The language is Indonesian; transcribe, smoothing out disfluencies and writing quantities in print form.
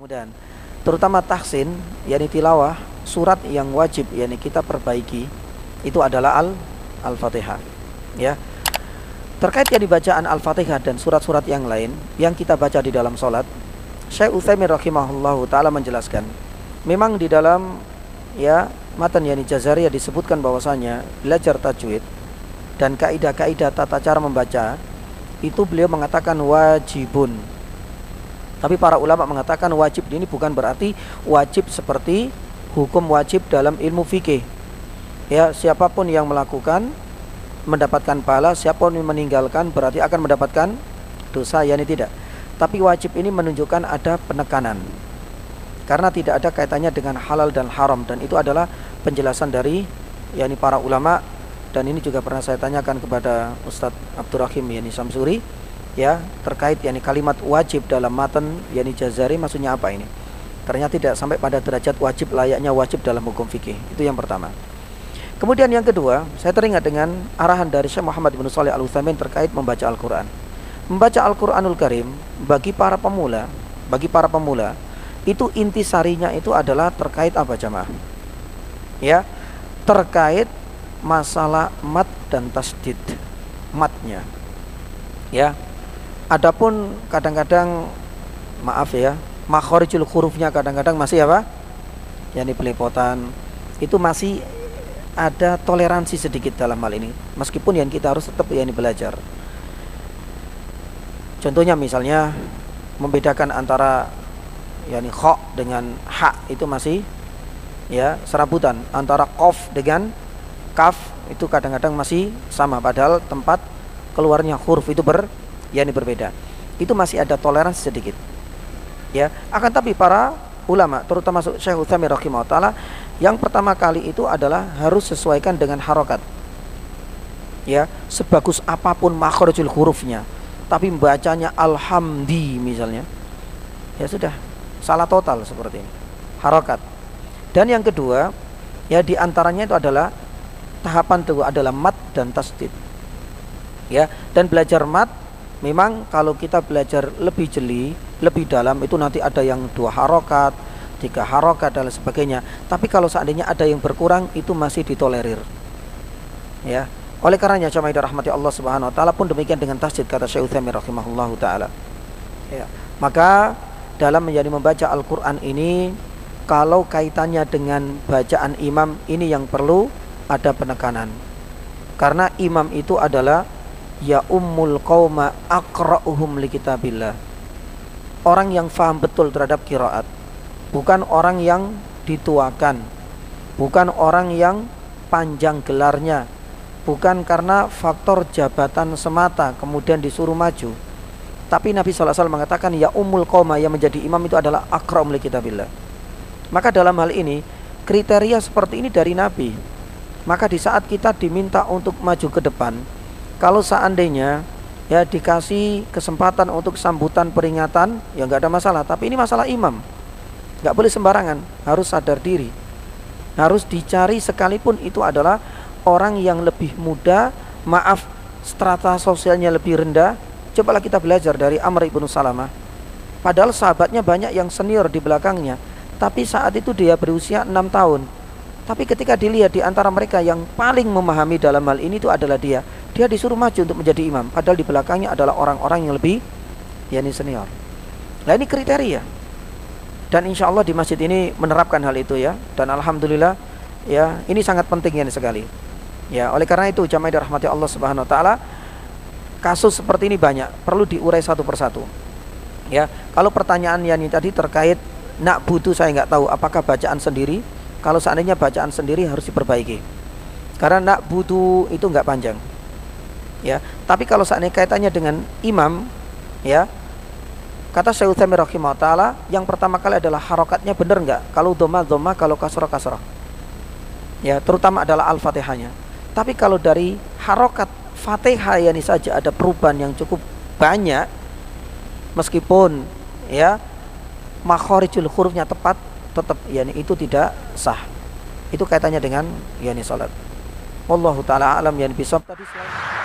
mudah-mudahan. Terutama tahsin, yakni tilawah surat yang wajib yakni kita perbaiki itu adalah Al-Fatihah. Ya. Terkait yang dibacaan Al-Fatihah dan surat-surat yang lain yang kita baca di dalam salat, Syekh Utsaimin rahimahullahu taala menjelaskan, memang di dalam matan yakni Jazariyah disebutkan bahwasanya belajar tajwid dan kaidah-kaidah tata cara membaca itu beliau mengatakan wajibun. Tapi para ulama mengatakan wajib ini bukan berarti wajib seperti hukum wajib dalam ilmu fikih. Ya, siapapun yang melakukan mendapatkan pahala, siapapun yang meninggalkan berarti akan mendapatkan dosa, yakni tidak. Tapi wajib ini menunjukkan ada penekanan. Karena tidak ada kaitannya dengan halal dan haram, dan itu adalah penjelasan dari yakni para ulama, dan ini juga pernah saya tanyakan kepada Ustadz Abdurrahim yakni Samsuri ya, terkait yakni kalimat wajib dalam matan yakni Jazari maksudnya apa ini. Ternyata tidak sampai pada derajat wajib layaknya wajib dalam hukum fikih. Itu yang pertama. Kemudian yang kedua, saya teringat dengan arahan dari Syekh Muhammad bin Shalih Al-Utsaimin terkait membaca Al-Quran. Membaca Al-Quranul Karim bagi para pemula itu intisarinya itu adalah terkait apa jamaah? Ya, terkait masalah mat dan tasdid, matnya. Ya. Adapun kadang-kadang maaf ya, makhorijul hurufnya kadang-kadang masih apa? Yani belepotan. Itu masih ada toleransi sedikit dalam hal ini. Meskipun yang kita harus tetap yani belajar. Contohnya misalnya membedakan antara yani kha dengan ha itu masih ya serabutan. Antara qaf dengan kaf itu kadang-kadang masih sama, padahal tempat keluarnya huruf itu yakni berbeda. Itu masih ada toleransi sedikit. Ya, akan tapi para ulama terutama Syekh Utsaimin rahimahullah taala yang pertama kali itu adalah harus sesuaikan dengan harokat. Ya, sebagus apapun makhrajul hurufnya, tapi membacanya alhamdi misalnya, ya sudah salah total seperti ini. Harokat. Dan yang kedua, ya diantaranya itu adalah tahapan itu adalah mat dan tasdid. Ya, dan belajar mat memang kalau kita belajar lebih jeli, lebih dalam itu nanti ada yang 2 harokat, 3 harokat dan sebagainya. Tapi kalau seandainya ada yang berkurang itu masih ditolerir. Ya. Oleh karenanya jamaah rahmati Allah Subhanahu wa taala pun demikian dengan tasdid kata Syekh Utsaimin rahimahullahu taala. Ya. Maka dalam menjadi membaca Al-Qur'an ini kalau kaitannya dengan bacaan imam ini yang perlu ada penekanan. Karena imam itu adalah ya ummul qauma aqra'uhum li kitabillah. Orang yang faham betul terhadap qiraat, bukan orang yang dituakan, bukan orang yang panjang gelarnya, bukan karena faktor jabatan semata kemudian disuruh maju. Tapi Nabi SAW mengatakan ya ummul qauma, yang menjadi imam itu adalah aqra'uhum li kitabillah. Maka dalam hal ini kriteria seperti ini dari Nabi. Maka di saat kita diminta untuk maju ke depan, kalau seandainya ya dikasih kesempatan untuk sambutan peringatan, ya nggak ada masalah. Tapi ini masalah imam, nggak boleh sembarangan, harus sadar diri, harus dicari sekalipun itu adalah orang yang lebih muda, maaf strata sosialnya lebih rendah. Cobalah kita belajar dari Amr ibn Salamah. Padahal sahabatnya banyak yang senior di belakangnya, tapi saat itu dia berusia 6 tahun. Tapi ketika dilihat di antara mereka yang paling memahami dalam hal ini itu adalah dia disuruh maju untuk menjadi imam, padahal di belakangnya adalah orang-orang yang lebih yakni senior. Nah ini kriteria. Dan insya Allah di masjid ini menerapkan hal itu ya. Dan alhamdulillah ya ini sangat penting ya sekali. Ya, oleh karena itu jamaah dirahmati Allah Subhanahu wa taala, kasus seperti ini banyak, perlu diurai satu persatu. Ya, kalau pertanyaan yang tadi terkait nak butuh, saya nggak tahu apakah bacaan sendiri. Kalau seandainya bacaan sendiri harus diperbaiki. Karena nak butuh itu nggak panjang. Ya, tapi kalau seandainya kaitannya dengan imam, ya, kata Syekh Utsaimin rahimahullah taala, yang pertama kali adalah harokatnya benar nggak? Kalau dhamma, kalau kasrah. Ya, terutama adalah Al-Fatihahnya. Tapi kalau dari harokat Fatihah ini saja ada perubahan yang cukup banyak, meskipun ya makhorijul hurufnya tepat, tetap yakni itu tidak sah. Itu kaitannya dengan yakni salat. Wallahu taala alam, yang bisawab tadi selain